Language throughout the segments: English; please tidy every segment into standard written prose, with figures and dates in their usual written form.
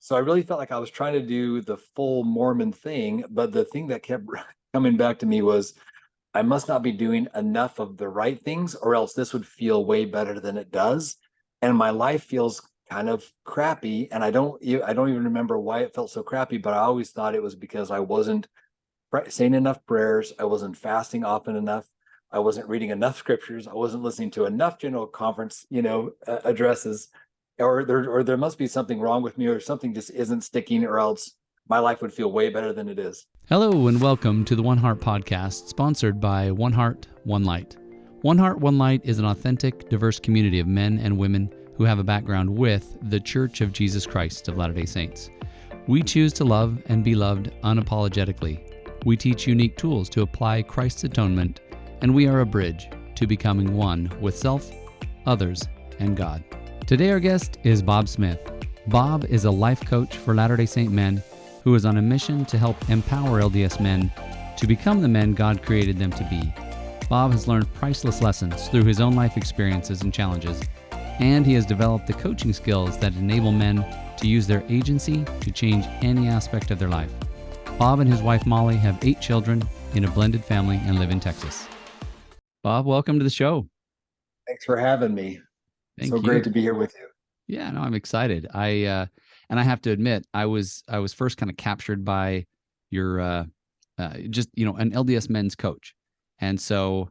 So I really felt like I was trying to do the full Mormon thing, but the thing that kept coming back to me was I must not be doing enough of the right things, or else this would feel way better than it does. And my life feels kind of crappy. And I don't even remember why it felt so crappy, but I always thought it was because I wasn't saying enough prayers. I wasn't fasting often enough. I wasn't reading enough scriptures. I wasn't listening to enough general conference, addresses, or there must be something wrong with me, or something just isn't sticking, or else my life would feel way better than it is. Hello and welcome to the One Heart podcast, sponsored by One Heart, One Light. One Heart, One Light is an authentic, diverse community of men and women who have a background with the Church of Jesus Christ of Latter-day Saints. We choose to love and be loved unapologetically. We teach unique tools to apply Christ's atonement, and we are a bridge to becoming one with self, others, and God. Today our guest is Bob Smith. Bob is a life coach for Latter-day Saint men who is on a mission to help empower LDS men to become the men God created them to be. Bob has learned priceless lessons through his own life experiences and challenges, and he has developed the coaching skills that enable men to use their agency to change any aspect of their life. Bob and his wife Molly have 8 children in a blended family and live in Texas. Bob, welcome to the show. Thanks for having me. Thank So you. great to be here with you. Yeah, no, I'm excited. I have to admit, I was first kind of captured by your just an LDS men's coach, and so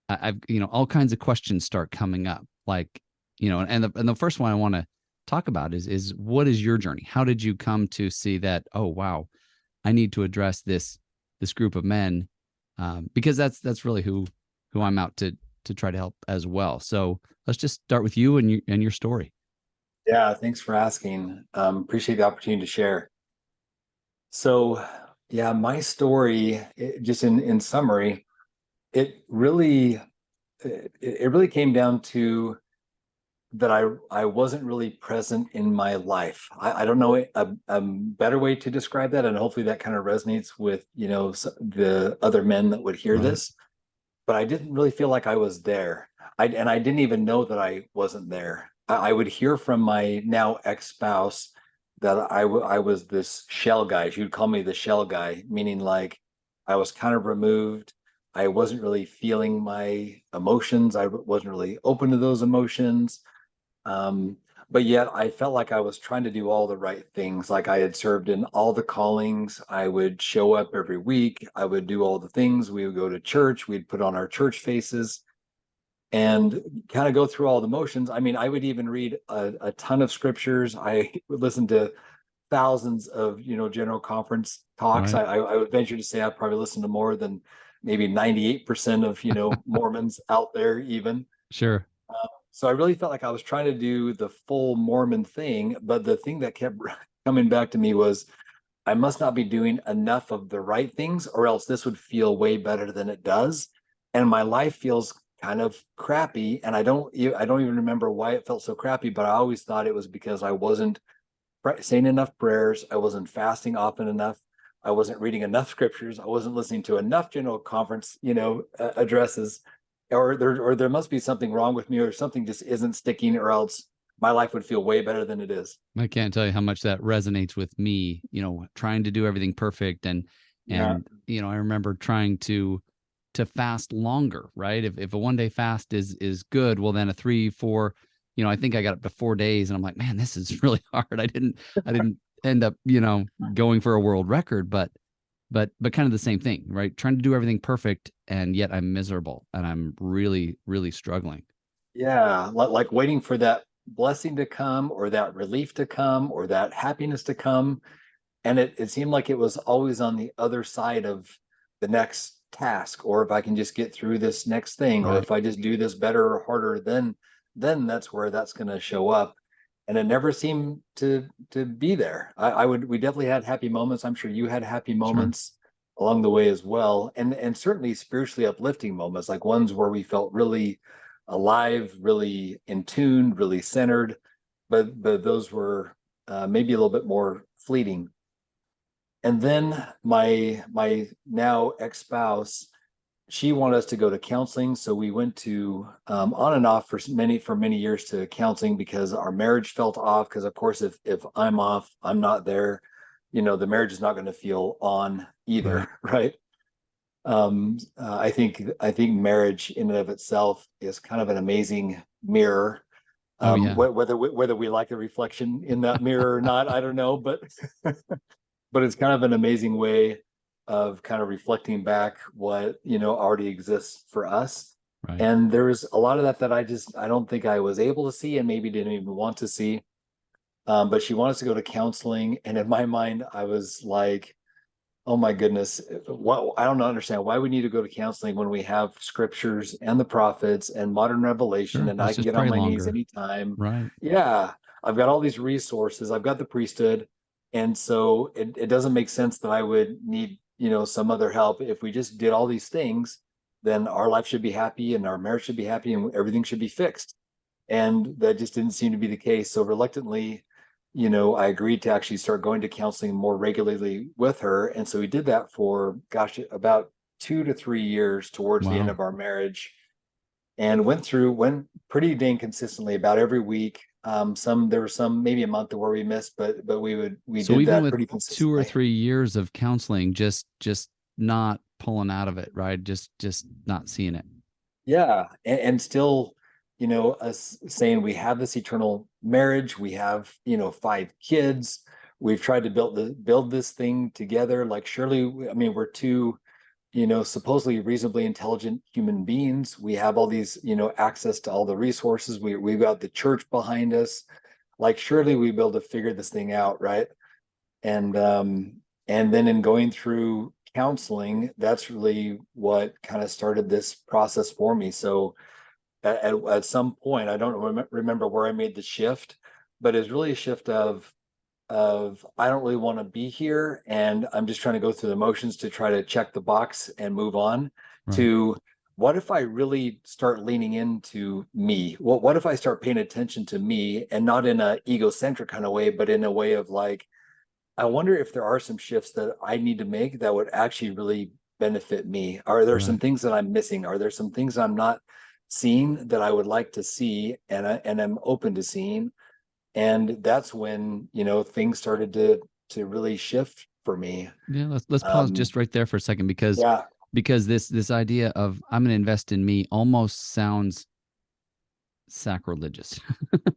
I've all kinds of questions start coming up, like and the first one I want to talk about is what is your journey? How did you come to see that? Oh wow, I need to address this group of men, because that's really who I'm out to try to help as well. So let's just start with you and your story. Yeah, thanks for asking. Appreciate the opportunity to share. So, yeah, my story, just in summary, it really it really came down to that I wasn't really present in my life. I don't know a better way to describe that, and hopefully that kind of resonates with the other men that would hear Right. this. But I didn't really feel like I was there. I didn't even know that I wasn't there. I would hear from my now ex-spouse that I was this shell guy. She would call me the shell guy, meaning like I was kind of removed. I wasn't really feeling my emotions. I wasn't really open to those emotions. Um, but yet I felt like I was trying to do all the right things. Like I had served in all the callings. I would show up every week. I would do all the things. We would go to church. We'd put on our church faces and kind of go through all the motions. I mean, I would even read a ton of scriptures. I would listen to thousands of, general conference talks. Right. I would venture to say I probably listened to more than maybe 98% of, Mormons out there even. Sure. So I really felt like I was trying to do the full Mormon thing, but the thing that kept coming back to me was I must not be doing enough of the right things, or else this would feel way better than it does. And my life feels kind of crappy. And I don't even remember why it felt so crappy, but I always thought it was because I wasn't saying enough prayers. I wasn't fasting often enough. I wasn't reading enough scriptures. I wasn't listening to enough general conference, addresses, or there must be something wrong with me, or something just isn't sticking, or else my life would feel way better than it is. I can't tell you how much that resonates with me, trying to do everything perfect. And, Yeah. I remember trying to fast longer, right? If a 1-day fast is good, well, then a 3, 4, I think I got up to 4 days and I'm like, man, this is really hard. I didn't end up, going for a world record, but kind of the same thing, right? Trying to do everything perfect. And yet I'm miserable and I'm really, really struggling. Yeah. Like waiting for that blessing to come, or that relief to come, or that happiness to come. And it seemed like it was always on the other side of the next task, or if I can just get through this next thing, or Right. if I just do this better or harder, then that's where that's going to show up. And it never seemed to be there. We definitely had happy moments. I'm sure you had happy Sure. moments along the way as well, and certainly spiritually uplifting moments, like ones where we felt really alive, really in tune, really centered. But those were maybe a little bit more fleeting. And then my now ex-spouse she wanted us to go to counseling, so we went to on and off for many years to counseling because our marriage felt off. Because of course, if I'm off, I'm not there. The marriage is not going to feel on either, Right. right? I think marriage in and of itself is kind of an amazing mirror. Oh yeah. Whether we like the reflection in that mirror or not, I don't know, but but it's kind of an amazing way of kind of reflecting back what already exists for us. Right. And there's a lot of that I don't think I was able to see and maybe didn't even want to see. But she wanted us to go to counseling, and in my mind I was like, oh my goodness, what, I don't understand why we need to go to counseling when we have scriptures and the prophets and modern revelation, Sure. and I Let's can just get on pray my knees longer. anytime. Right. Yeah, I've got all these resources, I've got the priesthood. And so it doesn't make sense that I would need, some other help. If we just did all these things, then our life should be happy and our marriage should be happy and everything should be fixed. And that just didn't seem to be the case. So reluctantly, I agreed to actually start going to counseling more regularly with her. And so we did that for, gosh, about 2 to 3 years towards the end Wow. of our marriage, and went pretty dang consistently about every week. There was some maybe a month where we missed, but we So did even that with pretty 2 or 3 consistently. years of counseling, just not pulling out of it, right? Just not seeing it. Yeah, and still, us saying we have this eternal marriage, we have 5 kids, we've tried to build this thing together. Like surely, I mean, we're two supposedly reasonably intelligent human beings. We have all these access to all the resources. We've got the church behind us. Like surely we be able to figure this thing out, right? And and then in going through counseling, that's really what kind of started this process for me. So at some point, I don't remember where I made the shift, but it's really a shift of I don't really want to be here, and I'm just trying to go through the motions to try to check the box and move on, Right. to what if I really start leaning into me? What if I start paying attention to me, and not in a egocentric kind of way, but in a way of like, I wonder if there are some shifts that I need to make that would actually really benefit me. Are there some Right. things that I'm missing? Are there some things I'm not seeing that I would like to see, and I'm open to seeing? And that's when things started to really shift for me. Yeah, let's pause um just right there for a second because yeah, this idea of I'm going to invest in me almost sounds sacrilegious.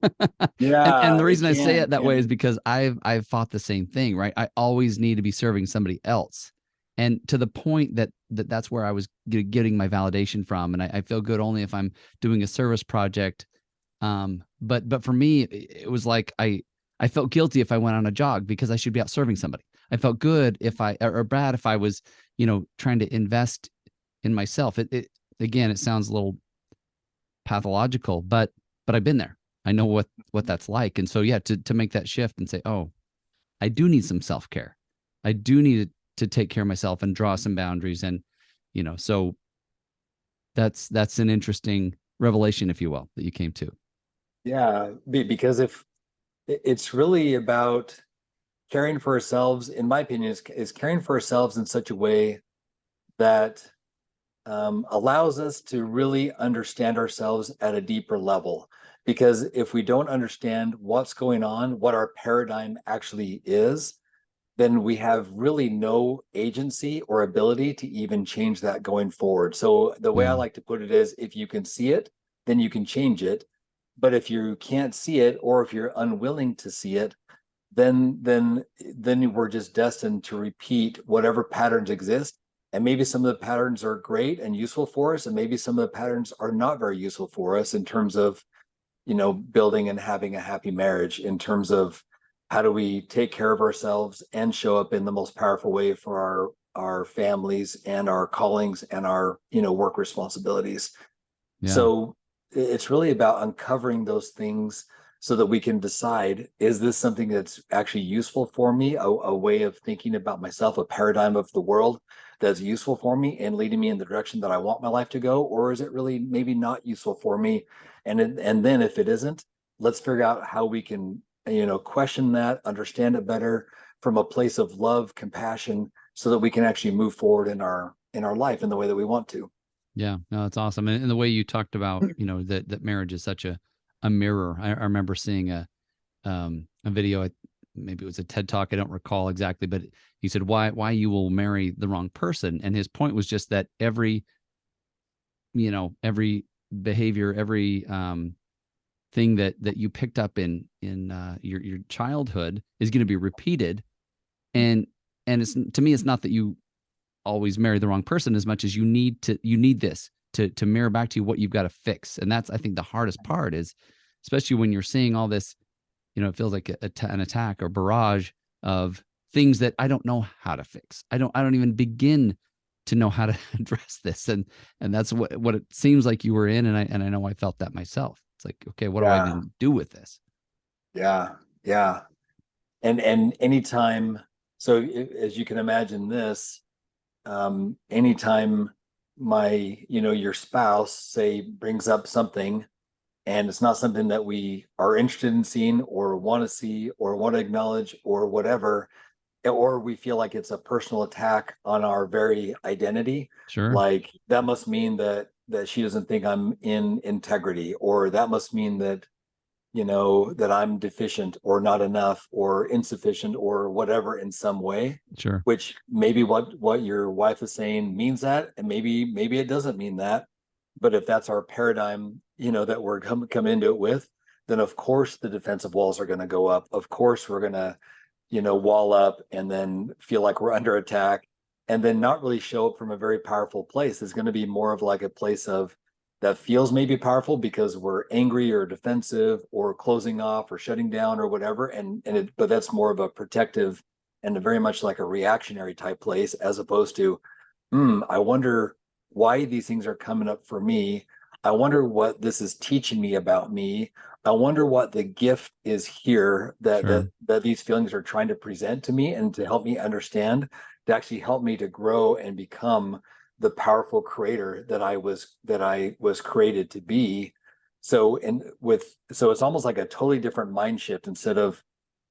And yeah, the it reason I say can it that way is and because I've fought the same thing, right? I always need to be serving somebody else. And to the point that's where I was getting my validation from. And I feel good only if I'm doing a service project. But for me, it was like I felt guilty if I went on a jog because I should be out serving somebody. I felt good if or bad if I was, trying to invest in myself. It again, it sounds a little pathological, but I've been there. I know what that's like. And so yeah, to make that shift and say, "Oh, I do need some self-care. I do need to take care of myself and draw some boundaries." And so that's an interesting revelation, if you will, that you came to. yeah, because if it's really about caring for ourselves, in my opinion, is caring for ourselves in such a way that allows us to really understand ourselves at a deeper level. Because if we don't understand what's going on, what our paradigm actually is, then we have really no agency or ability to even change that going forward. So the way I Yeah. like to put it is, if you can see it, then you can change it. But if you can't see it, or if you're unwilling to see it, then we're just destined to repeat whatever patterns exist. And maybe some of the patterns are great and useful for us, and maybe some of the patterns are not very useful for us in terms of building and having a happy marriage, in terms of how do we take care of ourselves and show up in the most powerful way for our families and our callings and our work responsibilities. Yeah. So it's really about uncovering those things so that we can decide, is this something that's actually useful for me, a way of thinking about myself, a paradigm of the world that's useful for me and leading me in the direction that I want my life to go, or is it really maybe not useful for me? And then if it isn't, let's figure out how we can question that, understand it better from a place of love, compassion, so that we can actually move forward in our life in the way that we want to. Yeah, no, that's awesome. And the way you talked about, that marriage is such a mirror. I remember seeing a video, maybe it was a TED talk, I don't recall exactly, but he said why you will marry the wrong person. And his point was just that every behavior, every thing that you picked up in your childhood is going to be repeated. And it's, to me, it's not that you always marry the wrong person as much as you need this to mirror back to you what you've got to fix. And that's, I think, the hardest part is, especially when you're seeing all this, it feels like an attack or barrage of things that I don't know how to fix. I don't even begin to know how to address this. And that's what it seems like you were in. And I know I felt that myself. It's like, okay, what do I Yeah, even do with this? yeah, yeah. And anytime, so as you can imagine this, anytime your spouse say brings up something and it's not something that we are interested in seeing or want to see or want to acknowledge or whatever, or we feel like it's a personal attack on our very identity, Sure. like that must mean that she doesn't think I'm in integrity, or that must mean that I'm deficient or not enough or insufficient or whatever in some way, Sure. which maybe what your wife is saying means that, and maybe it doesn't mean that. But if that's our paradigm, that we're come into it with, then of course the defensive walls are going to go up. Of course we're going to, wall up and then feel like we're under attack, and then not really show up from a very powerful place. It's going to be more of like a place of that feels maybe powerful because we're angry or defensive or closing off or shutting down or whatever, but that's more of a protective and a very much like a reactionary type place, as opposed to, I wonder why these things are coming up for me. I wonder what this is teaching me about me. I wonder what the gift is here that Sure. these feelings are trying to present to me and to help me understand, to actually help me to grow and become the powerful creator that I was created to be. So it's almost like a totally different mind shift. Instead of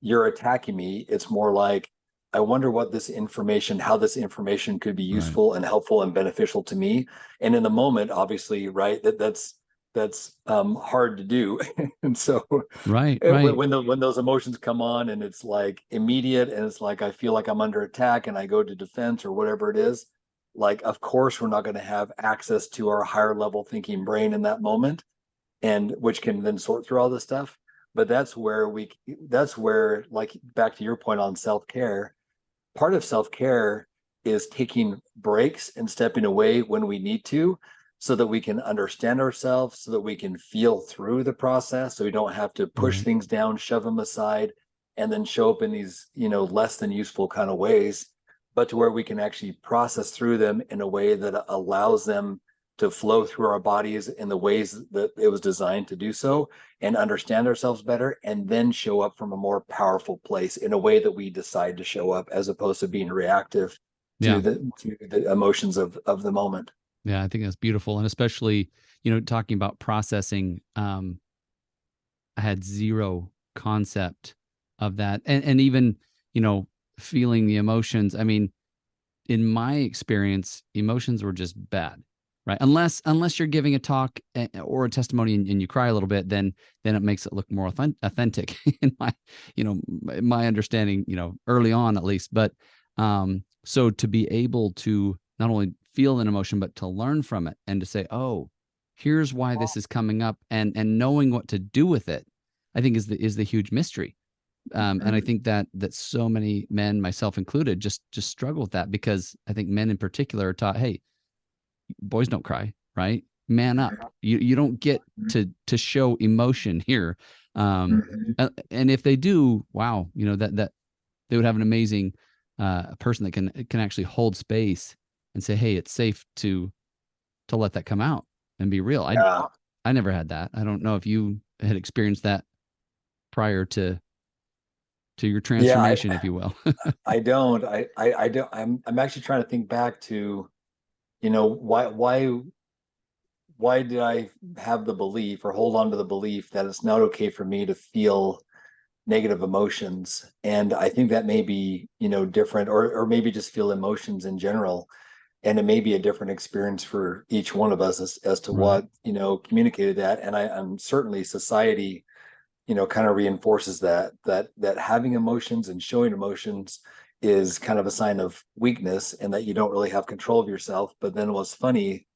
you're attacking me, it's more like I wonder how this information could be Right. useful and helpful and beneficial to me. And in the moment, obviously, right, that's hard to do. And so Right. when Right. when those emotions come on and it's like immediate and it's like I feel like I'm under attack and I go to defense or whatever it is, like of course we're not going to have access to our higher level thinking brain in that moment, and which can then sort through all this stuff. But that's where, like, back to your point on self-care, part of self-care is taking breaks and stepping away when we need to, so that we can understand ourselves, so that we can feel through the process, so we don't have to push Right. things down, shove them aside, and then show up in these less than useful kind of ways, but to where we can actually process through them in a way that allows them to flow through our bodies in the ways that it was designed to do so, and understand ourselves better, and then show up from a more powerful place in a way that we decide to show up, as opposed to being reactive to Yeah. the emotions of the moment. Yeah. I think that's beautiful. And especially, talking about processing, I had zero concept of that. And even, you know, feeling the emotions. I mean, in my experience, emotions were just bad, right? Unless you're giving a talk or a testimony and you cry a little bit, then it makes it look more authentic in my understanding, early on at least. But so to be able to not only feel an emotion but to learn from it and to say, oh, here's why this is coming up, and knowing what to do with it, I think is the huge mystery. And I think that so many men, myself included, just struggle with that, because I think men in particular are taught, hey, boys don't cry, right? Man up. You don't get to show emotion here. And if they do, wow, that they would have an amazing person that can actually hold space and say, hey, it's safe to let that come out and be real. Yeah, I never had that. I don't know if you had experienced that prior to your yeah. transformation, if you will. I don't. I don't. I'm actually trying to think back to, why did I have the belief or hold on to the belief that it's not okay for me to feel negative emotions? And I think that may be, different, or maybe just feel emotions in general. and it may be a different experience for each one of us as to Right. what, communicated that. And I'm certainly society, kind of reinforces that having emotions and showing emotions is kind of a sign of weakness and that you don't really have control of yourself. But then what's funny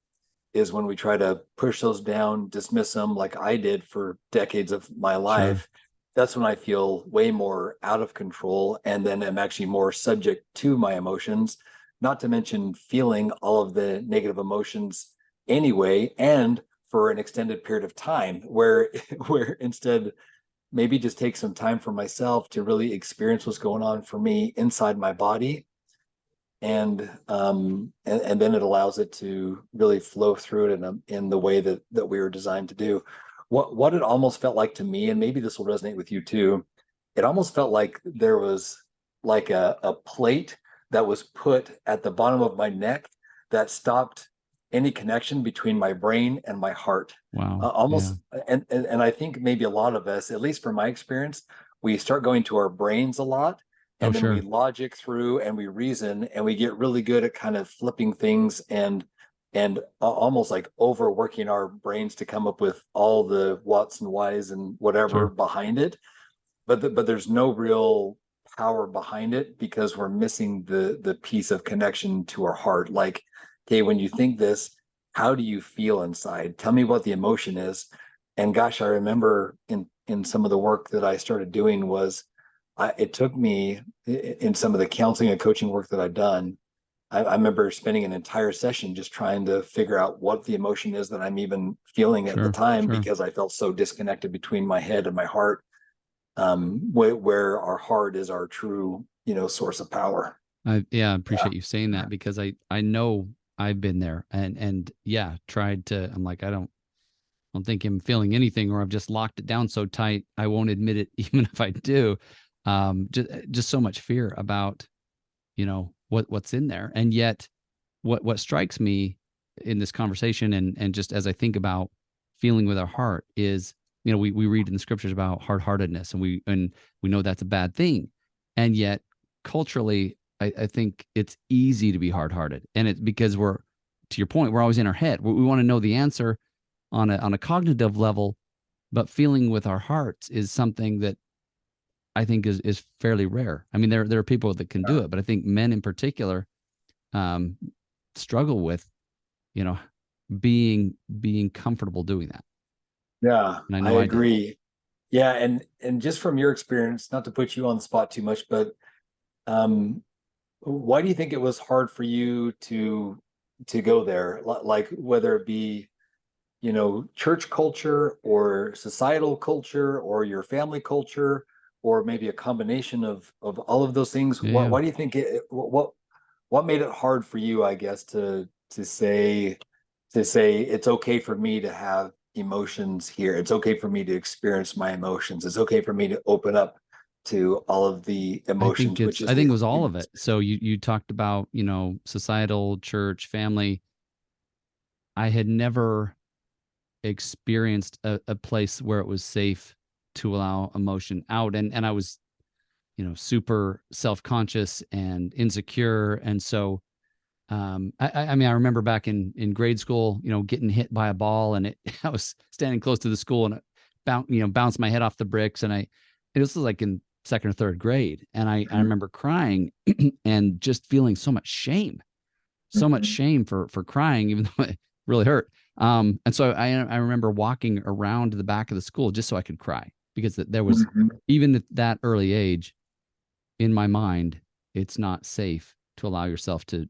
is when we try to push those down, dismiss them like I did for decades of my Sure. life, that's when I feel way more out of control. And then I'm actually more subject to my emotions, not to mention feeling all of the negative emotions anyway, and for an extended period of time where where instead maybe just take some time for myself to really experience what's going on for me inside my body, and then it allows it to really flow through it in the way that we were designed to do. What it almost felt like to me, and maybe this will resonate with you too, it almost felt like there was like a plate that was put at the bottom of my neck that stopped any connection between my brain and my heart. Wow. Yeah. Almost, and I think maybe a lot of us, at least from my experience, we start going to our brains a lot, Oh, and then we sure. logic through and we reason and we get really good at kind of flipping things and almost like overworking our brains to come up with all the whats and whys and whatever Sure. behind it, but there's no real power behind it because we're missing the piece of connection to our heart. Like, okay, when you think this, how do you feel inside? Tell me what the emotion is. And gosh, I remember in some of the work that I started doing was it took me in some of the counseling and coaching work that I've done. I remember spending an entire session just trying to figure out what the emotion is that I'm even feeling at the Sure. time Sure. because I felt so disconnected between my head and my heart, where our heart is our true, source of power. I Yeah. appreciate you saying that because I know I've been there and yeah, tried to. I'm like, I don't think I'm feeling anything, or I've just locked it down so tight I won't admit it, even if I do. Just so much fear about what's in there, and yet what strikes me in this conversation, and just as I think about feeling with our heart, is we read in the scriptures about hard-heartedness, and we know that's a bad thing, and yet culturally I think it's easy to be hard-hearted, and it's because we're, to your point, we're always in our head. We want to know the answer on a cognitive level, but feeling with our hearts is something that I think is fairly rare. I mean, there are people that can do it, but I think men in particular um, struggle with, you know, being comfortable doing that. Yeah, And I I know I did. agree. Yeah, and just from your experience, not to put you on the spot too much, but um, why do you think it was hard for you to go there? Like whether it be, church culture or societal culture or your family culture or maybe a combination of all of those things. Yeah, What yeah. why do you think what made it hard for you, I guess, to say it's okay for me to have emotions here. It's okay for me to experience my emotions. It's okay for me to open up to all of the emotions, which is I think the it was all human of it. experience. So you talked about, societal, church, family. I had never experienced a place where it was safe to allow emotion out. And I was, super self-conscious and insecure. And so I mean, I remember back in grade school, getting hit by a ball, and I was standing close to the school, and it bounced my head off the bricks, and it was like in second or third grade, and I Mhm, remember crying and just feeling so much mhm, shame for crying, even though it really hurt. And so I remember walking around the back of the school just so I could cry, because there was, mhm. even at that early age, in my mind, it's not safe to allow yourself to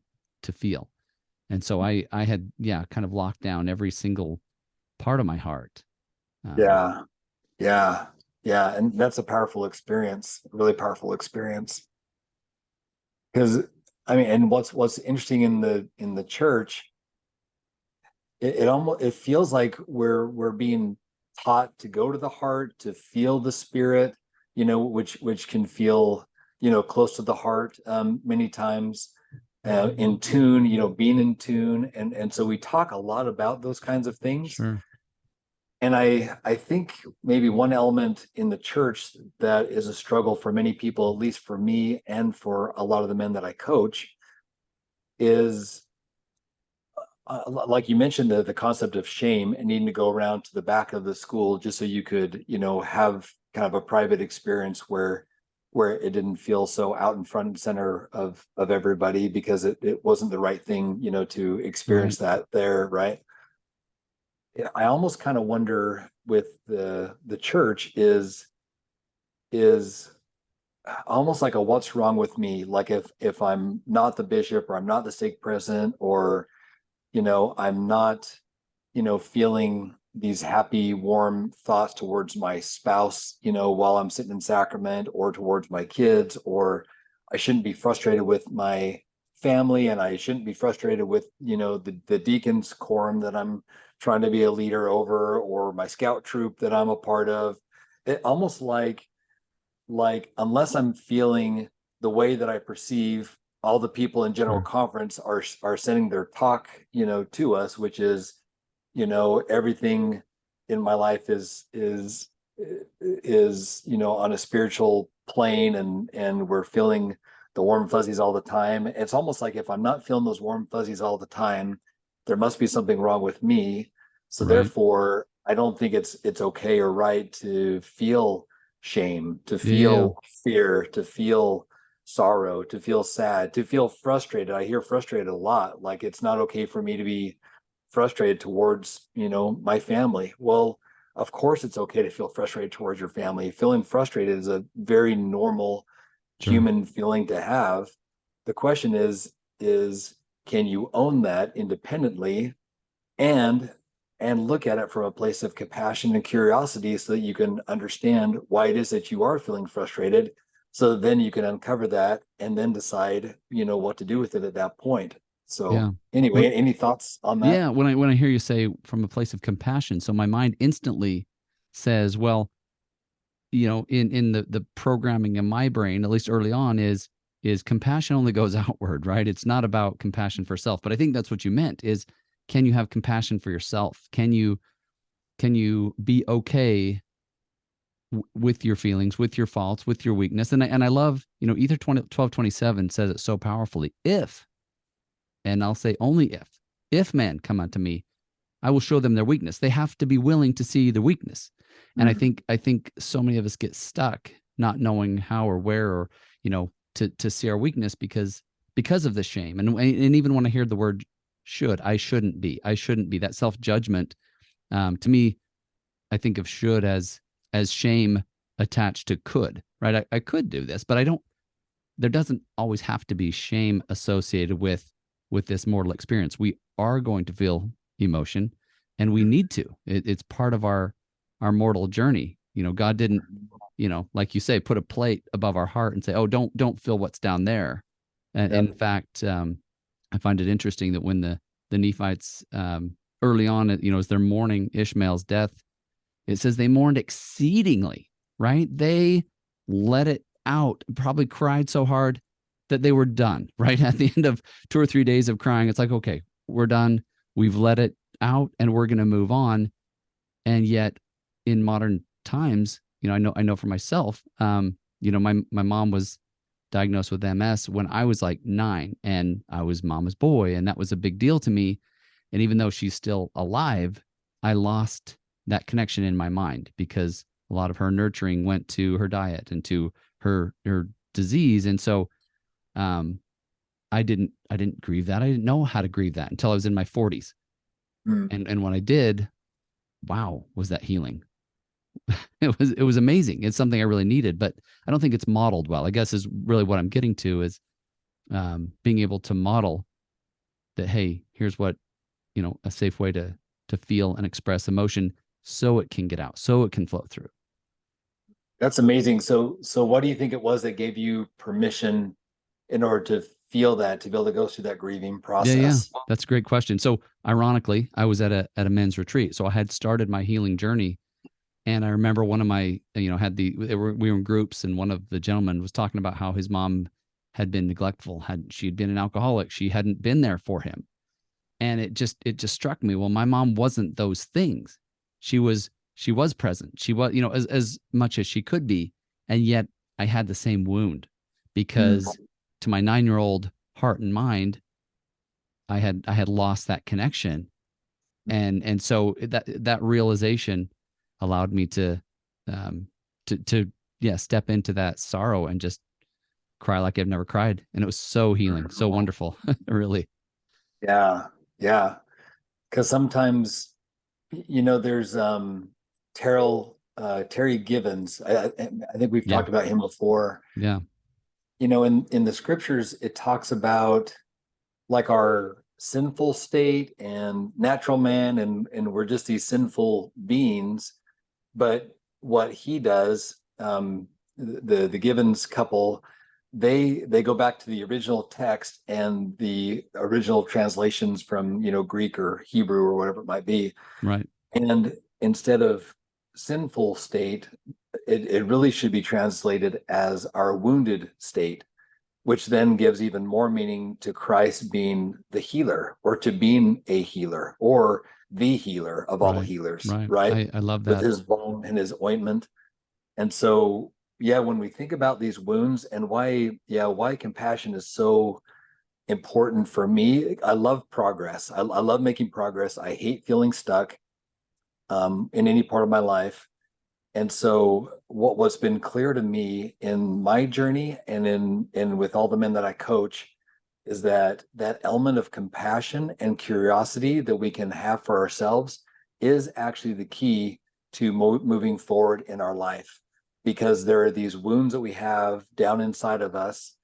feel. And so I had, yeah, kind of locked down every single part of my heart. Um, Yeah, yeah, yeah. And that's a powerful experience, a really powerful experience. Because I mean, and what's interesting in the church, it almost it feels like we're being taught to go to the heart, to feel the spirit, which can feel, close to the heart, many times, in tune, being in tune, and so we talk a lot about those kinds of things. sure. And I think maybe one element in the church that is a struggle for many people, at least for me and for a lot of the men that I coach, is like you mentioned, the concept of shame and needing to go around to the back of the school just so you could, have kind of a private experience where it didn't feel so out in front and center of everybody because it wasn't the right thing, to Right. experience that there, right? Yeah, I almost kind of wonder with the church is almost like a what's wrong with me, like if I'm not the bishop or I'm not the stake president or I'm not, feeling these happy, warm thoughts towards my spouse, while I'm sitting in sacrament or towards my kids, or I shouldn't be frustrated with my family and I shouldn't be frustrated with, the deacons quorum that I'm trying to be a leader over or my scout troop that I'm a part of. It almost like unless I'm feeling the way that I perceive all the people in general Sure. conference are sending their talk, to us, which is, everything in my life is on a spiritual plane and we're feeling the warm fuzzies all the time. It's almost like if I'm not feeling those warm fuzzies all the time, there must be something wrong with me. So Right. therefore, I don't think it's okay or right to feel shame, to Yeah. Yeah. feel fear, to feel sorrow, to feel sad, to feel frustrated. I hear frustrated a lot. Like it's not okay for me to be frustrated towards, my family. Well, of course it's okay to feel frustrated towards your family. Feeling frustrated is a very normal Sure. human feeling to have. The question is can you own that independently and look at it from a place of compassion and curiosity so that you can understand why it is that you are feeling frustrated so then you can uncover that and then decide what to do with it at that point. So Yeah. anyway, What? any thoughts on that? Yeah. When I hear you say from a place of compassion, so my mind instantly says, well, in the programming in my brain, at least early on, is compassion only goes outward, right? It's not about compassion for self. But I think that's what you meant is, can you have compassion for yourself? Can you be okay with your feelings, with your faults, with your weakness? And I love, either 12:27 says it so powerfully. If, and I'll say only if man come unto me, I will show them their weakness. They have to be willing to see the weakness. And I Mm, think I think so many of us get stuck not knowing how or where or to see our weakness because of the shame. And even when I hear the word should, I shouldn't be that self-judgment. To me, I think of should as shame attached to could, right? I could do this, but I don't. There doesn't always have to be shame associated with this mortal experience. We are going to feel emotion, and we mm, need to. It's part of our mortal journey. God didn't, like you say, put a plate above our heart and say, "Oh, don't feel what's down there." And yep. in fact, I find it interesting that when the Nephites early on, as they're mourning Ishmael's death, it says they mourned exceedingly, right? They let it out, probably cried so hard that they were done, right? At the end of 2 or 3 days of crying, it's like, okay, we're done. We've let it out and we're going to move on. And yet in modern times, I know for myself, my mom was diagnosed with MS when I was like 9 and I was mama's boy. And that was a big deal to me. And even though she's still alive, I lost that connection in my mind because a lot of her nurturing went to her diet and to her disease. And so um, I didn't grieve that. I didn't know how to grieve that until I was in my 40s. Mm. And when I did, wow, was that healing? It was amazing. It's something I really needed, but I don't think it's modeled well. I guess is really what I'm getting to is being able to model that. Hey, here's what a safe way to feel and express emotion so it can get out, so it can flow through. That's amazing. So what do you think it was that gave you permission in order to feel that, to be able to go through that grieving Yeah, yeah. process? That's a great question. So ironically, I was at a men's retreat. So I had started my healing journey. And I remember one of my, had we were in groups and one of the gentlemen was talking about how his mom had been neglectful, she'd been an alcoholic. She hadn't been there for him. And it just struck me. Well, my mom wasn't those things. She was present. She was, as much as she could be. And yet I had the same wound Mm, because to my 9-year-old heart and mind, I had lost that connection. And so that realization allowed me um to yeah, step into that sorrow and just cry like I've never cried. And it was so healing, so Oh, wonderful. Really. yeah, yeah. Because sometimes, there's Terry Givens. I think we've Yeah. talked about him before. Yeah. In the scriptures, it talks about like our sinful state and natural man, and we're just these sinful beings. But what he does, the Givens couple, they go back to the original text and the original translations from Greek or Hebrew or whatever it might be, Right. and instead of sinful state, it really should be translated as our wounded state, which then gives even more meaning to Christ being the healer, or to being a healer, or the healer of all Right. healers, Right. right? I love With that. his balm and his ointment. And so, yeah, when we think about these wounds and why compassion is so important for me, I love progress. I love making progress. I hate feeling stuck in any part of my life. And so what's been clear to me in my journey and in with all the men that I coach is that element of compassion and curiosity that we can have for ourselves is actually the key to moving forward in our life, because there are these wounds that we have down inside of us,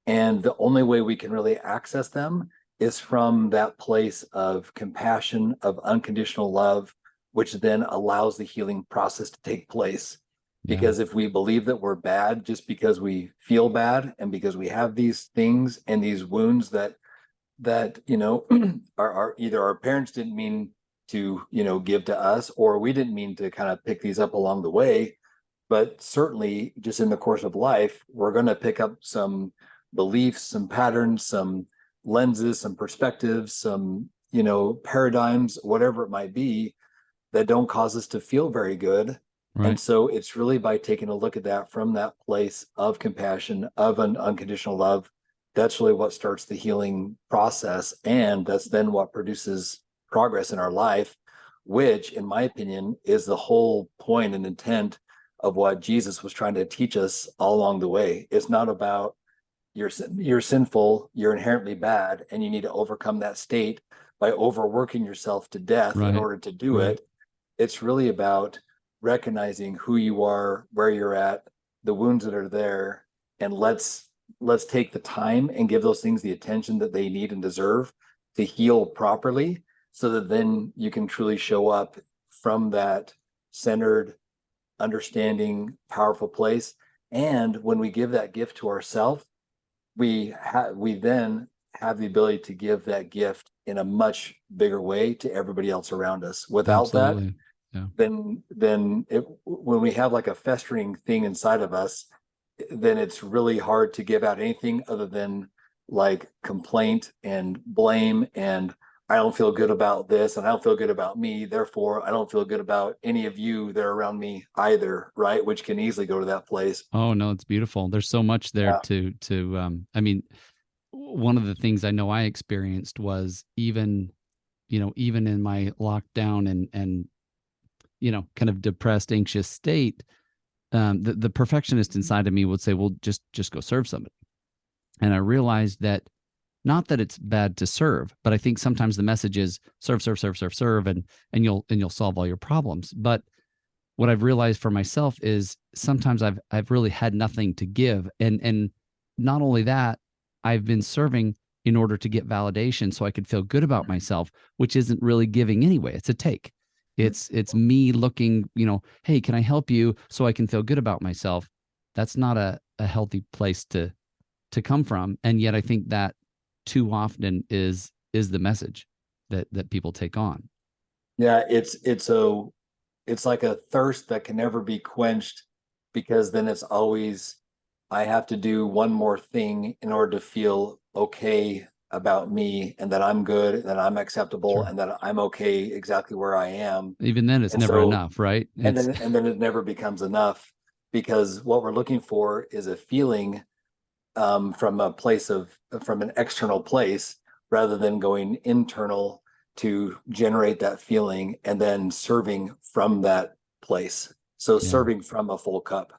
and the only way we can really access them is from that place of compassion, of unconditional love, which then allows the healing process to take place. Yeah. Because if we believe that we're bad just because we feel bad and because we have these things and these wounds that are either our parents didn't mean to give to us, or we didn't mean to kind of pick these up along the way, but certainly just in the course of life we're going to pick up some beliefs, some patterns, some lenses, some perspectives, some paradigms, whatever it might be, that don't cause us to feel very good. And Right. so it's really by taking a look at that from that place of compassion, of an unconditional love, that's really what starts the healing process. And that's then what produces progress in our life, which, in my opinion, is the whole point and intent of what Jesus was trying to teach us all along the way. It's not about you're sinful, you're inherently bad, and you need to overcome that state by overworking yourself to death in Right. order to do Right. it. It's really about recognizing who you are, where you're at, the wounds that are there, and let's take the time and give those things the attention that they need and deserve to heal properly, so that then you can truly show up from that centered, understanding, powerful place. And when we give that gift to ourselves, we then have the ability to give that gift in a much bigger way to everybody else around us. Without that, Absolutely. Yeah. when we have like a festering thing inside of us, then it's really hard to give out anything other than like complaint and blame, and I don't feel good about this, and I don't feel good about me, therefore I don't feel good about any of you that are around me either, right? Which can easily go to that place. Oh no, it's beautiful. There's so much there Yeah. to I mean, one of the things I know I experienced was even in my lockdown and kind of depressed, anxious state, the perfectionist inside of me would say, well, just go serve somebody. And I realized that, not that it's bad to serve, but I think sometimes the message is serve, serve, serve, serve, serve, and you'll solve all your problems. But what I've realized for myself is sometimes I've really had nothing to give. And not only that, I've been serving in order to get validation so I could feel good about myself, which isn't really giving anyway. It's a take. It's me looking, hey, can I help you so I can feel good about myself? That's not a healthy place to come from. And yet I think that too often is the message that people take on. Yeah, it's like a thirst that can never be quenched, because then it's always, I have to do one more thing in order to feel okay about me, and that I'm good, and that I'm acceptable, Sure. and that I'm okay exactly where I am. Even then it's And never so, enough, right? and It's then it never becomes enough, because what we're looking for is a feeling from a place of from an external place, rather than going internal to generate that feeling and then serving from that place. So Yeah. serving from a full cup,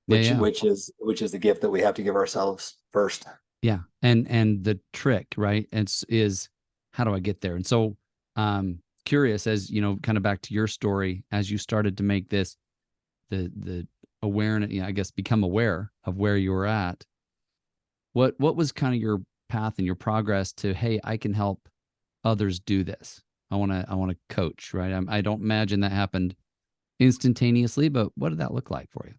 Yeah. which Yeah. which is the gift that we have to give ourselves first. Yeah. And the trick, right? Is how do I get there? And so curious, as you know, kind of back to your story, as you started to make this the awareness, I guess, become aware of where you were at. What was kind of your path and your progress to, hey, I can help others do this. I want to coach, right? I don't imagine that happened instantaneously, but what did that look like for you?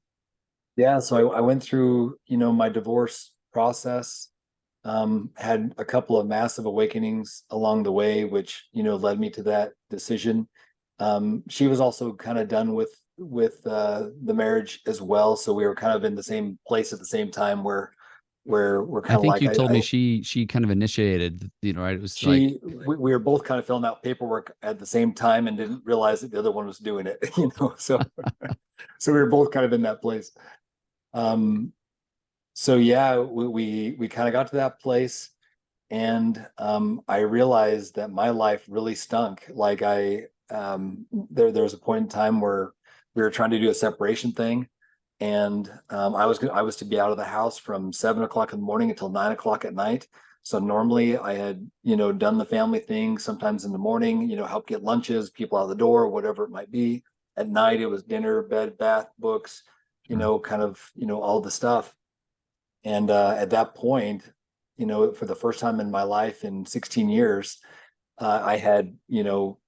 Yeah, so I went through, my divorce process, had a couple of massive awakenings along the way, which, led me to that decision. She was also kind of done with the marriage as well, so we were kind of in the same place at the same time where we're I kind of think like you told me I she kind of initiated, right? It was like, we were both kind of filling out paperwork at the same time and didn't realize that the other one was doing it, so we were both kind of in that place. Um, so yeah, we kind of got to that place, and I realized that my life really stunk. Like there was a point in time where we were trying to do a separation thing, and I was to be out of the house from 7 o'clock in the morning until 9 o'clock at night. So normally I had done the family thing sometimes in the morning, help get lunches, people out the door, whatever it might be. At night it was dinner, bed, bath, books, sure, kind of all the stuff. And at that point, for the first time in my life in 16 years, I had,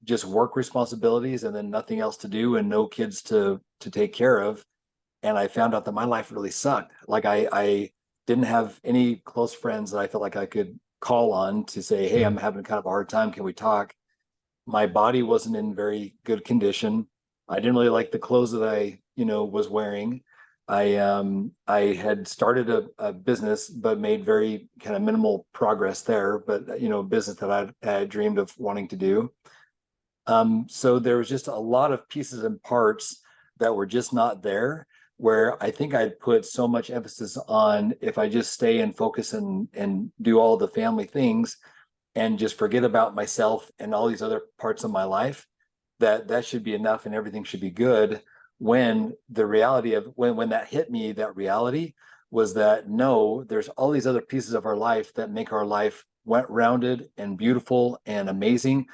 just work responsibilities and then nothing else to do and no kids to take care of. And I found out that my life really sucked. Like I didn't have any close friends that I felt like I could call on to say, hey, I'm sure, having kind of a hard time. Can we talk? My body wasn't in very good condition. I didn't really like the clothes that I, was wearing. I had started a business, but made very kind of minimal progress there. But business that I had dreamed of wanting to do. So there was just a lot of pieces and parts that were just not there. Where I think I'd put so much emphasis on if I just stay and focus and do all the family things, and just forget about myself and all these other parts of my life, that should be enough and everything should be good. When the reality of when that hit me, that reality was that no, there's all these other pieces of our life that make our life went rounded and beautiful and amazing.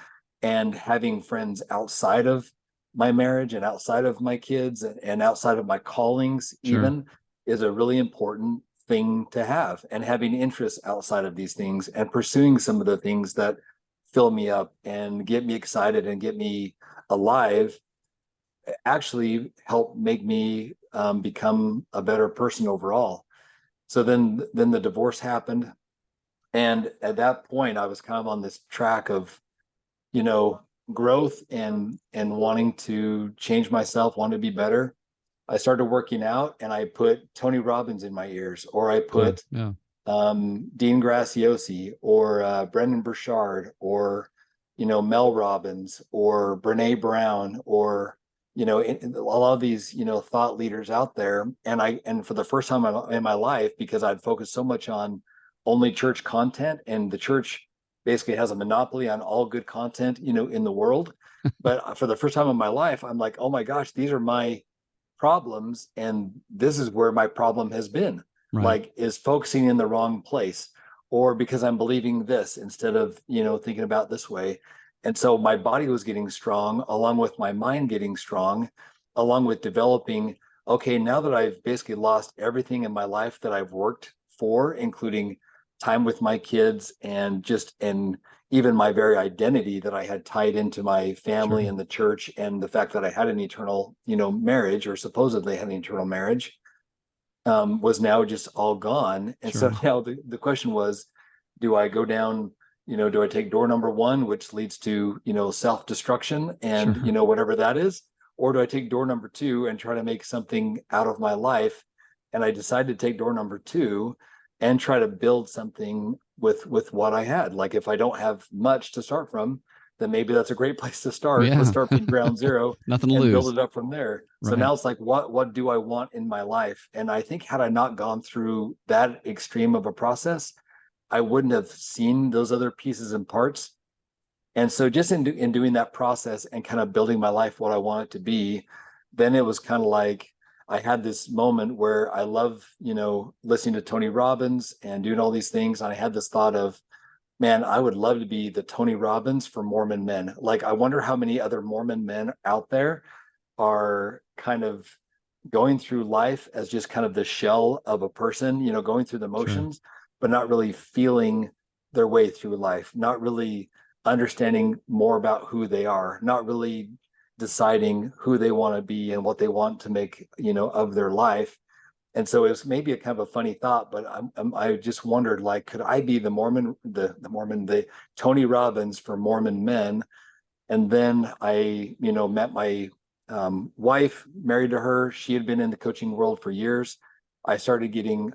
And having friends outside of my marriage and outside of my kids and outside of my callings sure. even is a really important thing to have. And having interests outside of these things and pursuing some of the things that fill me up and get me excited and get me alive actually help make me become a better person overall. So then the divorce happened, and at that point I was kind of on this track of you know growth and wanting to change myself, want to be better. I started working out and I put Tony Robbins in my ears, or I Sure. put Yeah. Dean Graciosi, or Brendan Burchard, or Mel Robbins, or Brene Brown, or a lot of these thought leaders out there. And for the first time in my life, because I'd focused so much on only church content, and the church basically has a monopoly on all good content in the world. But for the first time in my life, I'm like, oh my gosh, these are my problems, and this is where my problem has been, Right. like, is focusing in the wrong place, or because I'm believing this instead of thinking about this way. And so my body was getting strong along with my mind getting strong, along with developing, okay, now that I've basically lost everything in my life that I've worked for, including time with my kids and even my very identity that I had tied into my family Sure. and the church, and the fact that I had an eternal, marriage, or supposedly had an eternal marriage, was now just all gone. And so Sure. now the question was, do I go down, do I take door number one, which leads to, self-destruction and, Sure. whatever that is, or do I take door number two and try to make something out of my life? And I decided to take door number two and try to build something with what I had. Like, if I don't have much to start from, then maybe that's a great place to start. Let's Yeah. start from ground zero Nothing to and build lose. it up from there. So Right. now it's like, what do I want in my life? And I think, had I not gone through that extreme of a process, I wouldn't have seen those other pieces and parts. And so just in doing that process and kind of building my life what I want it to be, then it was kind of like I had this moment where I love, listening to Tony Robbins and doing all these things. And I had this thought of, man, I would love to be the Tony Robbins for Mormon men. Like, I wonder how many other Mormon men out there are kind of going through life as just kind of the shell of a person, going through the Sure. motions, but not really feeling their way through life, not really understanding more about who they are, not really deciding who they want to be and what they want to make, of their life. And so it was maybe a kind of a funny thought, but I just wondered, like, could I be the Tony Robbins for Mormon men? And then I, met my wife, married to her. She had been in the coaching world for years. I started getting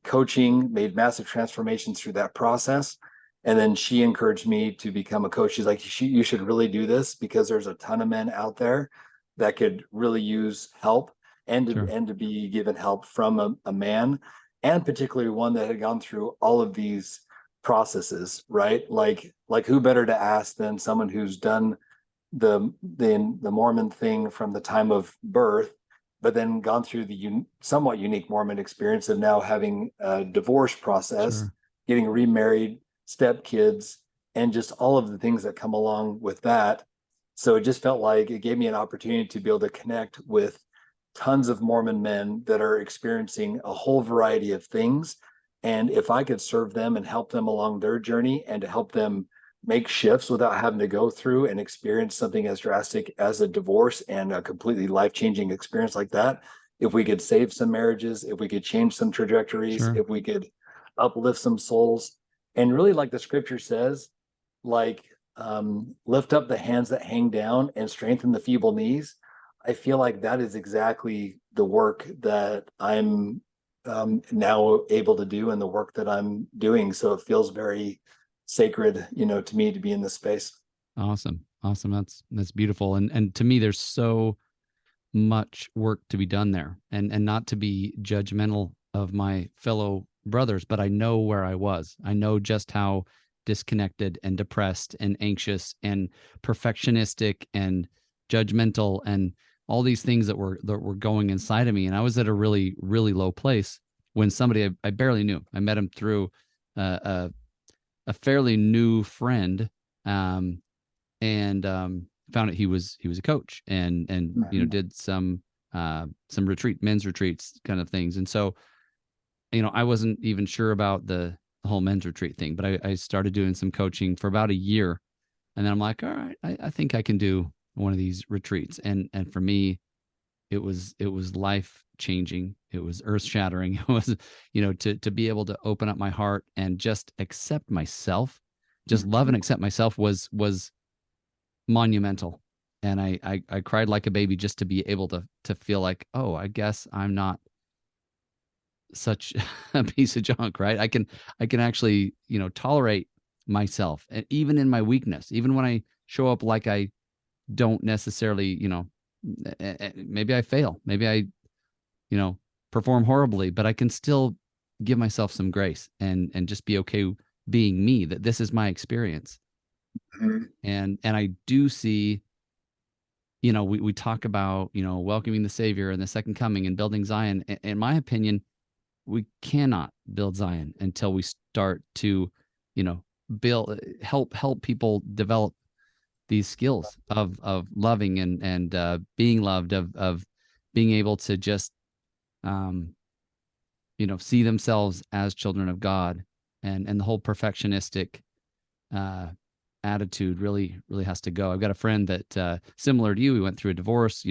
coaching, made massive transformations through that process. And then she encouraged me to become a coach. She's like, you should really do this because there's a ton of men out there that could really use help Sure. and to be given help from a man, and particularly one that had gone through all of these processes, right? Like who better to ask than someone who's done the Mormon thing from the time of birth, but then gone through the somewhat unique Mormon experience of now having a divorce process, Sure. getting remarried, stepkids, and just all of the things that come along with that. So it just felt like it gave me an opportunity to be able to connect with tons of Mormon men that are experiencing a whole variety of things. And if I could serve them and help them along their journey and to help them make shifts without having to go through and experience something as drastic as a divorce and a completely life-changing experience like that, if we could save some marriages, if we could change some trajectories, Sure. if we could uplift some souls, and really, like the scripture says, like, lift up the hands that hang down and strengthen the feeble knees. I feel like that is exactly the work that I'm now able to do and the work that I'm doing. So it feels very sacred, to me to be in this space. Awesome. Awesome. That's beautiful. And to me, there's so much work to be done there, and not to be judgmental of my fellow brothers, but I know where I was. I know just how disconnected and depressed and anxious and perfectionistic and judgmental and all these things that were going inside of me. And I was at a really, really low place when somebody I barely knew. I met him through a fairly new friend, um, and found out he was a coach, and Mhm. did some men's retreats kind of things. And so I wasn't even sure about the whole men's retreat thing, but I started doing some coaching for about a year, and then I'm like, all right, I think I can do one of these retreats. And for me, it was life changing. It was earth shattering. It was, to be able to open up my heart and just accept myself, just love and Mhm. accept myself was monumental. And I cried like a baby just to be able to feel like, oh, I guess I'm not such a piece of junk, right? I can actually, tolerate myself, and even in my weakness, even when I show up like I don't necessarily, maybe I fail, maybe I, you know, perform horribly, but I can still give myself some grace and just be okay being me, that this is my experience. Mhm. And I do see, we talk about, welcoming the Savior and the second coming and building Zion. In my opinion, we cannot build Zion until we start to, build, help people develop these skills of loving and being loved, of being able to just um, see themselves as children of God, and the whole perfectionistic uh, attitude really has to go. I've got a friend that similar to you. We went through a divorce.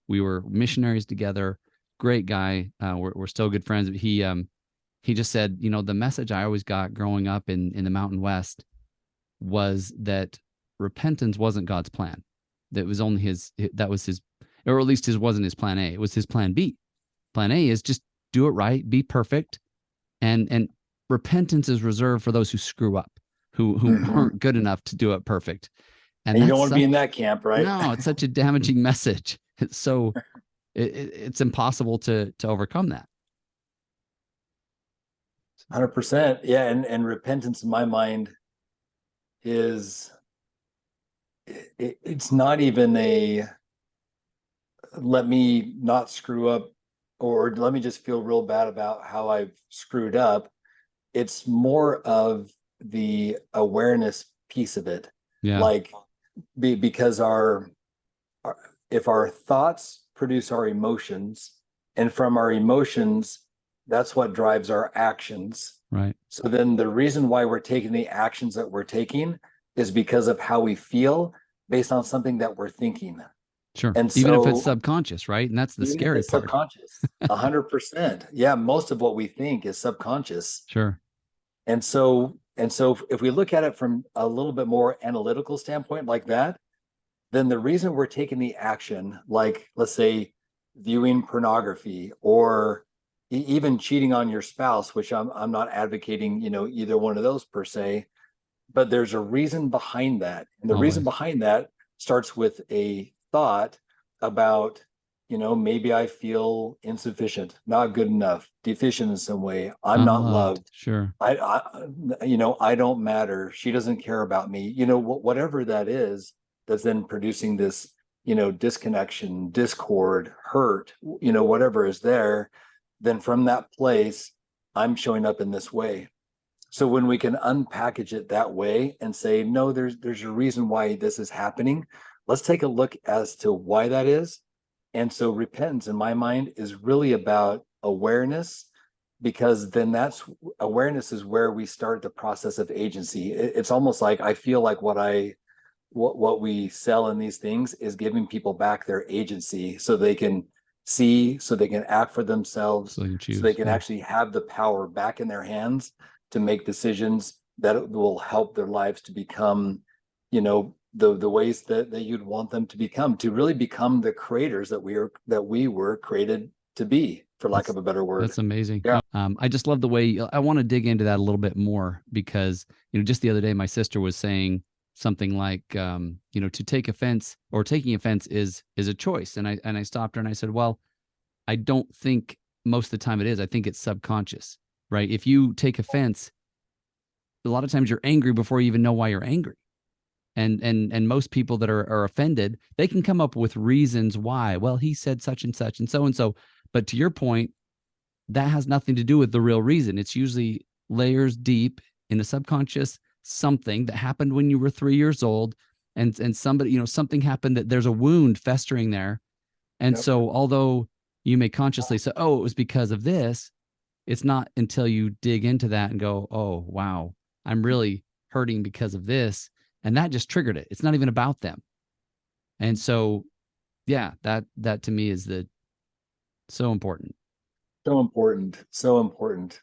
We were missionaries together. Great guy. We're still good friends. But he just said, the message I always got growing up in the Mountain West was that repentance wasn't God's plan. That was only that was his, or at least his wasn't his plan A. It was his plan B. Plan A is just do it right, be perfect, and repentance is reserved for those who screw up, who Mhm. aren't good enough to do it perfect. And And you don't that's want to be such in that camp, right? no, it's such a damaging message. It's so it's impossible to overcome that. 100%. Yeah. And repentance in my mind is, it's not even a, let me not screw up, or let me just feel real bad about how I've screwed up. It's more of the awareness piece of it. Yeah. Like, because our if our thoughts produce our emotions, and from our emotions, that's what drives our actions. Right. So then the reason why we're taking the actions that we're taking is because of how we feel based on something that we're thinking. Sure. And Even if it's so subconscious, right? And that's the even if scary it's part. subconscious, 100%. Yeah, most of what we think is subconscious. Sure. And so if we look at it from a little bit more analytical standpoint like that, then the reason we're taking the action, like let's say viewing pornography, or even cheating on your spouse, which I'm not advocating, either one of those per se, but there's a reason behind that. And the reason Always. behind that starts with a thought about, maybe I feel insufficient, not good enough, deficient in some way. I'm not Unloved. loved. Sure. I don't matter. She doesn't care about me. Whatever that is, that's then producing this, disconnection, discord, hurt, whatever is there. Then from that place, I'm showing up in this way. So when we can unpackage it that way and say, no, there's a reason why this is happening. Let's take a look as to why that is. And so repentance, in my mind, is really about awareness, because then that's awareness is where we start the process of agency. It's almost like I feel like what we sell in these things is giving people back their agency, so they can see, so they can act for themselves, So you can so they choose. can Yeah. actually have the power back in their hands to make decisions that will help their lives to become, the ways that you'd want them to become, to really become the creators that we were created to be, for lack That's of a better word. that's amazing. Yeah. I just love the way I want to dig into that a little bit more because just the other day my sister was saying something like to take offense or taking offense is a choice, and I stopped her and I said, well, I don't think most of the time it is. I think it's subconscious, right? If you take offense, a lot of times you're angry before you even know why you're angry. And most people that are offended, they can come up with reasons why. Well, he said such and such and so and so. But to your point, that has nothing to do with the real reason. It's usually layers deep in a subconscious something that happened when you were 3 years old, and somebody, something happened that there's a wound festering there. And Yep. so although you may consciously say, oh, it was because of this, it's not until you dig into that and go, oh, wow, I'm really hurting because of this. And that just triggered it. It's not even about them. And so, yeah, that to me is so important. So important. So important.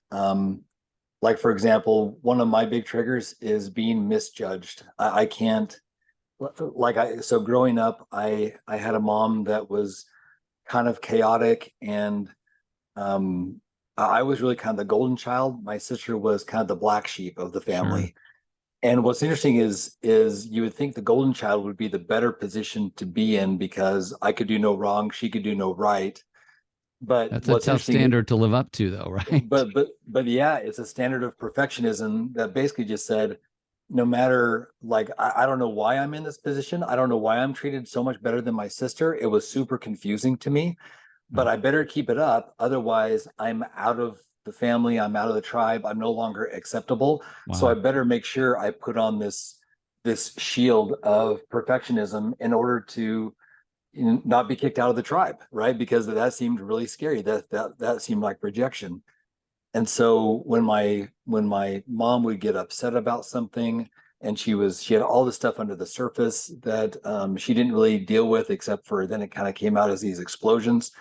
Like, for example, one of my big triggers is being misjudged. I can't, so growing up, I had a mom that was kind of chaotic, and um I was really kind of the golden child. My sister was kind of the black sheep of the Sure. family. And what's interesting is you would think the golden child would be the better position to be in, because I could do no wrong, she could do no right. But That's a what's tough interesting, standard to live up to, though, right? but yeah, it's a standard of perfectionism that basically just said, no matter, like, I don't know why I'm in this position, I don't know why I'm treated so much better than my sister. It was super confusing to me, but Right. I better keep it up, otherwise I'm out of the family, I'm out of the tribe, I'm no longer acceptable. So I Wow. better make sure I put on this shield of perfectionism in order to, not be kicked out of the tribe, right? Because that seemed really scary. That seemed like rejection. And so when my mom would get upset about something, and she had all this stuff under the surface that she didn't really deal with, except for then it kind of came out as these explosions.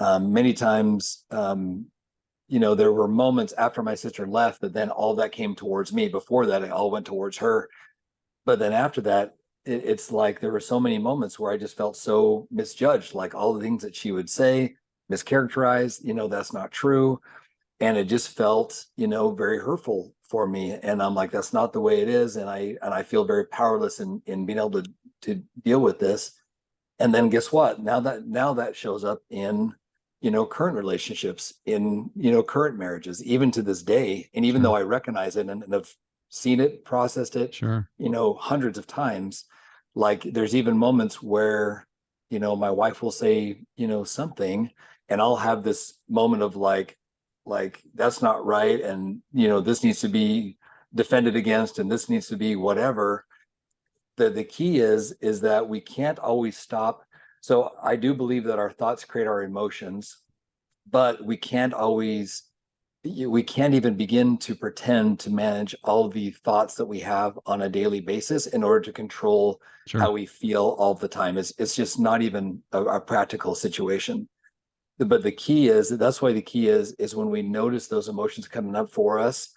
Many times, there were moments after my sister left that then all that came towards me. Before that, it all went towards her. But then after that, it's like there were so many moments where I just felt so misjudged, like all the things that she would say, mischaracterized, that's not true. And it just felt, very hurtful for me. And I'm like, that's not the way it is. And I feel very powerless in being able to deal with this. And then guess what? Now that shows up in, current relationships, in, current marriages, even to this day. And even though Sure. I recognize it and have seen it, processed it, Sure. hundreds of times, like there's even moments where, my wife will say, something, and I'll have this moment of like that's not right. And, this needs to be defended against, and this needs to be whatever. The key is that we can't always stop. So I do believe that our thoughts create our emotions, but we can't even begin to pretend to manage all the thoughts that we have on a daily basis in order to control Sure. how we feel all the time. It's just not even a practical situation. But the key is, that's why the key is when we notice those emotions coming up for us,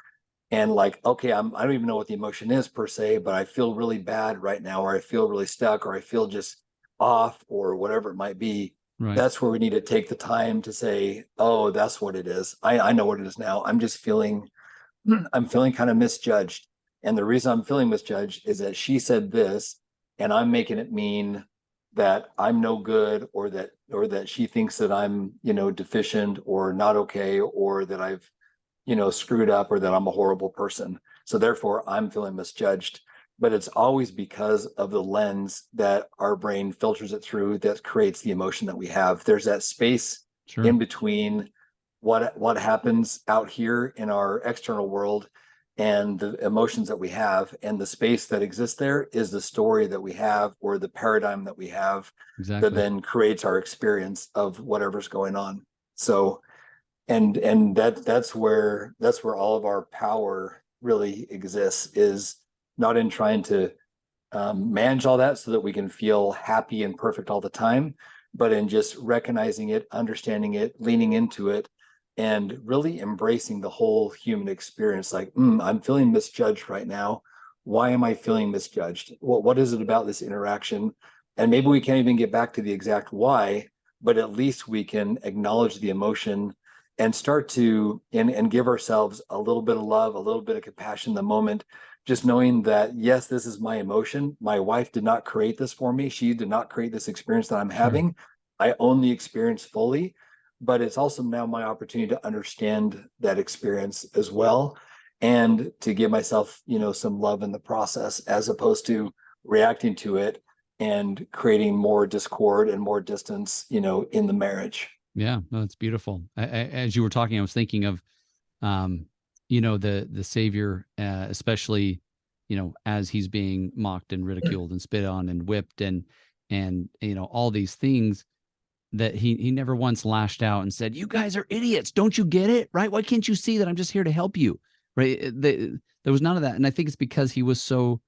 and like, okay, I don't even know what the emotion is per se, but I feel really bad right now, or I feel really stuck, or I feel just off, or whatever it might be. Right. That's where we need to take the time to say, oh, that's what it is. I know what it is now. I'm feeling kind of misjudged. And the reason I'm feeling misjudged is that she said this, and I'm making it mean that I'm no good, or that she thinks that I'm, deficient or not okay, or that I've, screwed up, or that I'm a horrible person. So therefore I'm feeling misjudged. But it's always because of the lens that our brain filters it through that creates the emotion that we have. There's that space Sure. in between what happens out here in our external world and the emotions that we have, and the space that exists there is the story that we have, or the paradigm that we have, that Exactly. then creates our experience of whatever's going on. So, and that's where all of our power really exists, is not in trying to manage all that so that we can feel happy and perfect all the time, but in just recognizing it, understanding it, leaning into it, and really embracing the whole human experience. Like, I'm feeling misjudged right now. Why am I feeling misjudged? What is it about this interaction? And maybe we can't even get back to the exact why, but at least we can acknowledge the emotion and start to and give ourselves a little bit of love, a little bit of compassion in the moment, just knowing that, yes, this is my emotion. My wife did not create this for me. She did not create this experience that I'm Sure. having. I own the experience fully, but it's also now my opportunity to understand that experience as well, and to give myself, some love in the process, as opposed to reacting to it and creating more discord and more distance, in the marriage. Yeah. No, that's beautiful. As you were talking, I was thinking of, um, the Savior, especially, as he's being mocked and ridiculed and spit on and whipped and all these things, that he never once lashed out and said, "You guys are idiots. Don't you get it? Right? Why can't you see that I'm just here to help you?" Right? There was none of that, and I think it's because he was so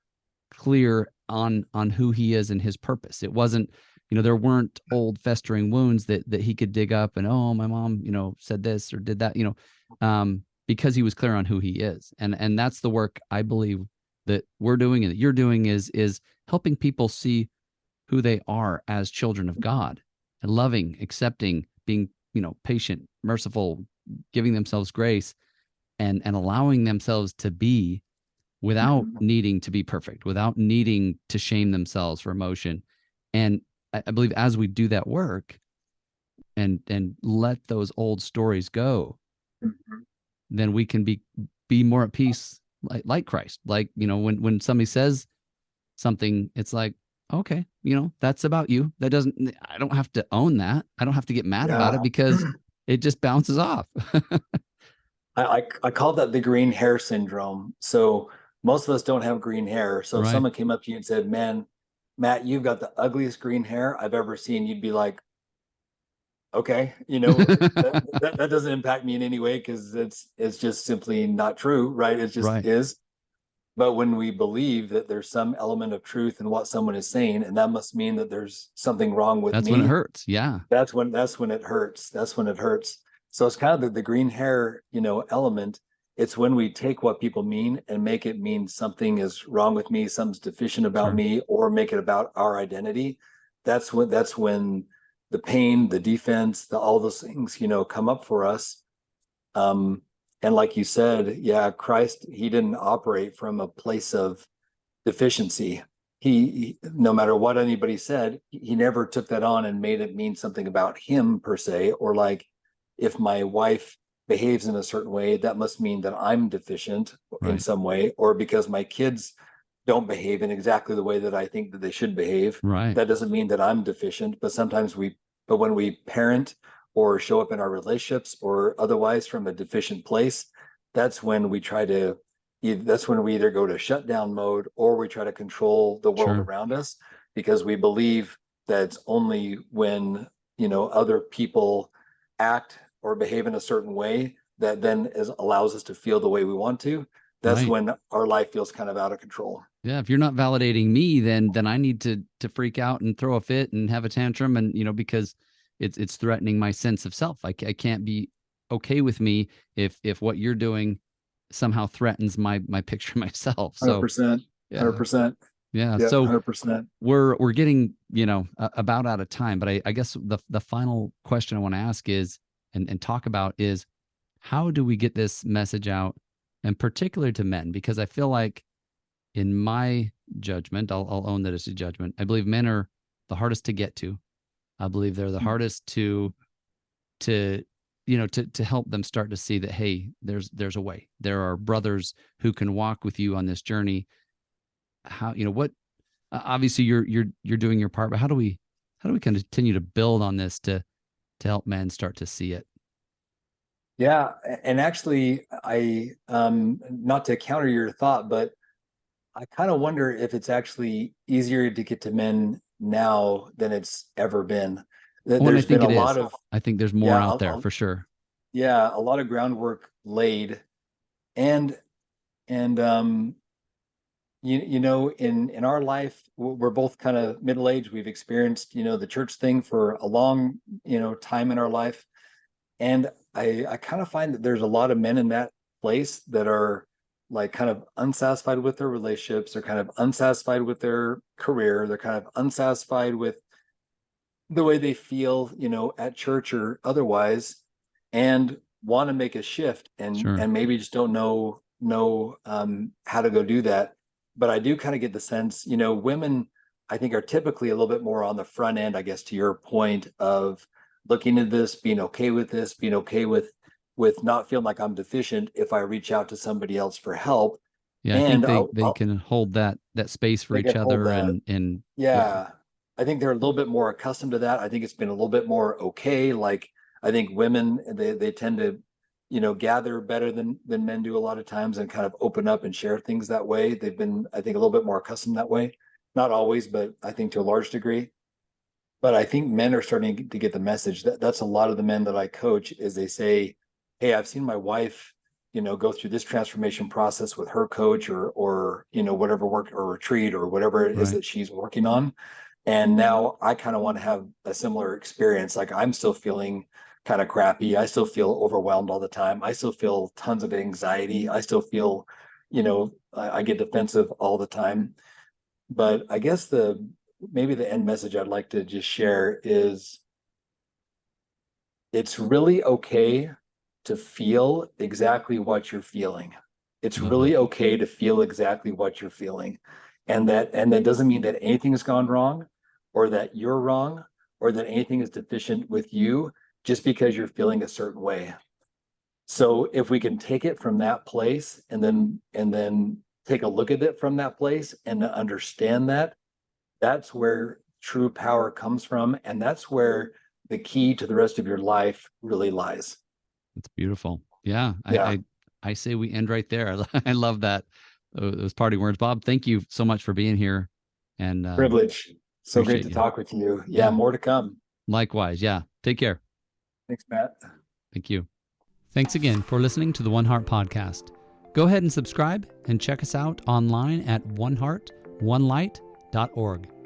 clear on who he is and his purpose. It wasn't, there weren't old festering wounds that he could dig up and, oh, my mom, said this or did that, because he was clear on who he is. And that's the work I believe that we're doing and that you're doing is helping people see who they are as children of God, and loving, accepting, being, patient, merciful, giving themselves grace, and allowing themselves to be, without Mhm. needing to be perfect, without needing to shame themselves for emotion. And I believe as we do that work and let those old stories go, Mhm. then we can be more at peace, like Christ. Like, when somebody says something, it's like, okay, that's about you. That doesn't, I don't have to own that. I don't have to get mad about Yeah. it because it just bounces off. I call that the green hair syndrome. So most of us don't have green hair. So if Right. someone came up to you and said, "Man, Matt, you've got the ugliest green hair I've ever seen," you'd be like, "Okay, that doesn't impact me in any way, because it's just simply not true, right? It just Right. is." But when we believe that there's some element of truth in what someone is saying, and that must mean that there's something wrong with That's when it me, hurts. Yeah. that's when it hurts. That's when it hurts. So it's kind of the green hair, element. It's when we take what people mean and make it mean something is wrong with me, something's deficient about Sure. me, or make it about our identity. That's when the pain, the defense, all those things, come up for us. Um, and like you said, yeah, Christ, he didn't operate from a place of deficiency. no matter what anybody said, he never took that on and made it mean something about him per se, or like if my wife behaves in a certain way, that must mean that I'm deficient in Right. some way, or because my kids don't behave in exactly the way that I think that they should behave, Right. that doesn't mean that I'm deficient. But when we parent or show up in our relationships or otherwise from a deficient place, that's when we try to that's when we either go to shutdown mode or we try to control the world Sure. around us, because we believe that it's only when other people act or behave in a certain way that then allows us to feel the way we want to. That's Right. when our life feels kind of out of control. Yeah. If you're not validating me, then I need to freak out and throw a fit and have a tantrum, and because it's threatening my sense of self. I can't be okay with me if what you're doing somehow threatens my picture of myself. So 100%. yeah. 100%. Yeah. Yeah, So 100%. we're getting about out of time, but I guess the final question I want to ask is and talk about is, how do we get this message out, and particularly to men? Because I feel like, in my judgment, I'll own that it's a judgment, I believe men are the hardest to get to. I believe they're the hardest to to help them start to see that, hey, there's a way. There are brothers who can walk with you on this journey. How what obviously you're doing your part, but how do we continue to build on this to help men start to see it? Yeah, and actually, I not to counter your thought, but I kind of wonder if it's actually easier to get to men now than it's ever been. Well, and I There's been think a it lot is. of I think there's more yeah, out there for sure. yeah, a lot of groundwork laid, and and in our life, we're both kind of middle aged. We've experienced the church thing for a long time in our life, and I kind of find that there's a lot of men in that place that are like kind of unsatisfied with their relationships. They're kind of unsatisfied with their career. They're kind of unsatisfied with the way they feel, at church or otherwise, and want to make a shift, and Sure. and maybe just don't know how to go do that. But I do kind of get the sense, women, I think, are typically a little bit more on the front end, I guess, to your point of looking at this, being okay with this, being okay with not feeling like I'm deficient if I reach out to somebody else for help. Yeah, I think And they can hold that space for they each can hold other, that. and yeah. Yeah. I think they're a little bit more accustomed to that. I think it's been a little bit more okay. Like I think women, they tend to, gather better than men do a lot of times and kind of open up and share things that way. They've been, I think, a little bit more accustomed that way. Not always, but I think to a large degree. But I think men are starting to get the message. That's a lot of the men that I coach is they say, "Hey, I've seen my wife, go through this transformation process with her coach or whatever work or retreat or whatever it is Right. that she's working on. And now I kind of want to have a similar experience. Like I'm still feeling kind of crappy. I still feel overwhelmed all the time. I still feel tons of anxiety. I still feel, I get defensive all the time. But I guess maybe the end message I'd like to just share is it's really okay to feel exactly what you're feeling. It's Love it. really okay to feel exactly what you're feeling. And that doesn't mean that anything has gone wrong or that you're wrong or that anything is deficient with you just because you're feeling a certain way. So if we can take it from that place and then take a look at it from that place and understand that, that's where true power comes from. And that's where the key to the rest of your life really lies. It's beautiful. Yeah. Yeah. I say we end right there. I love that. Those parting words. Bob, thank you so much for being here, and Privilege. So great appreciate to you. talk with you. Yeah. Yeah. More to come. Likewise. Yeah. Take care. Thanks, Matt. Thank you. Thanks again for listening to the One Heart Podcast. Go ahead and subscribe and check us out online at oneheartonelight.org.